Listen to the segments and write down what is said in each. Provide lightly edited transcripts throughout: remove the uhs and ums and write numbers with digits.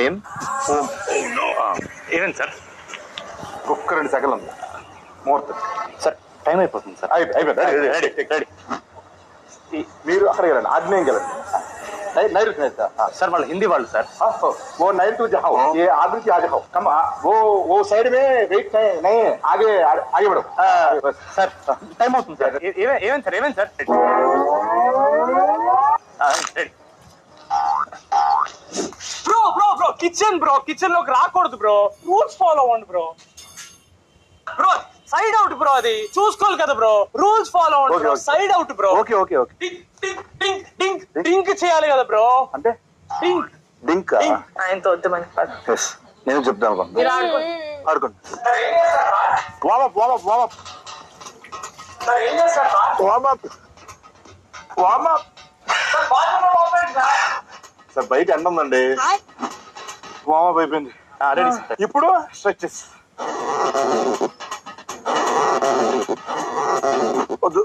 Name ఏమేంటి sir? ఒక్క 2 సెకండ్లు ఉంది ముహూర్తం. సార్ టైం అయిపోతుంది సార్. అయిపోయింది. మీరు అక్కడికి వెళ్ళండి, ఆగ్నేయం వెళ్ళండి. नैऋत्य में सर वाले हिंदी वाले सर. वो नैऋत्य जाओ, ये आगरा की आ जाओ. कम वो साइड में वेट नहीं, आगे आगे बढ़ो. Sir time out sir. even sir. Bro kitchen లోకి రాకూడదు బ్రో. రూల్స్ ఫాలో అవ్వండి బ్రో. సైడ్ అవుట్ బ్రో, అది చూసుకోవాలి కదా బ్రో. రూల్స్ ఫాలో అవ్వండి bro. Side out bro. Okay. DINK చేయాలి కదా బ్రో. అంటే డింక్ ఆయనతో వద్దు మనకి. నేను చెప్తాను ఆడుకోండి. వామప్ సార్, బయట ఎండ ఉందండి. వామప్ అయిపోయింది. ఇప్పుడు స్ట్రెచెస్. వద్దు.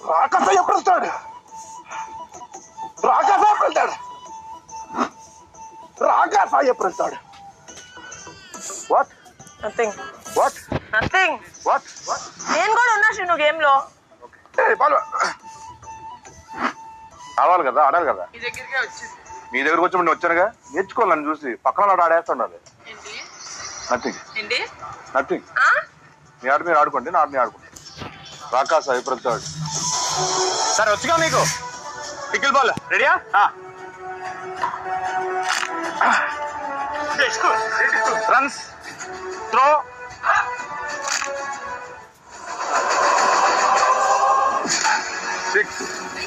రాకాస ఎప్పుడు వస్తాడు? నథింగ్. నేను కూడా ఉన్నా నువ్వు గేమ్ లో. ఆడాలి కదా. మీ దగ్గరకు వచ్చి వచ్చానుగా, నేర్చుకోవాలి. నన్ను చూసి పక్కన ఆడేస్తుండాలి. నథింగ్. మీ ఆడు మీరు ఆడుకోండి, నా ఆడిని ఆడుకోండి. రాకాస ఎప్పుడు వస్తాడు? సార్ వచ్చుగా మీకు పికిల్ బాల్ రెడీయా? Runs throw.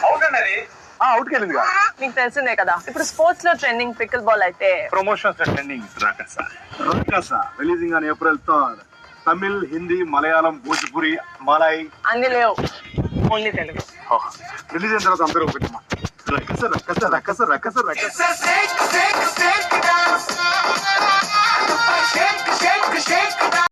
అవుట్ అండి. అది అవుట్కి వెళ్ళిందిగా. నీకు తెలిసిందే కదా, ఇప్పుడు స్పోర్ట్స్ లో ట్రెండింగ్ పికిల్ బాల్ అయితే promotions trending. Rakasa releasing on April 3rd. Tamil, Hindi, Malayalam, Bhojpuri, మలై అన్ని లేవు, ఓన్లీ తెలుగు. రిలీజ్ అయిన తర్వాత అందరూ ఒకటి రక్కస.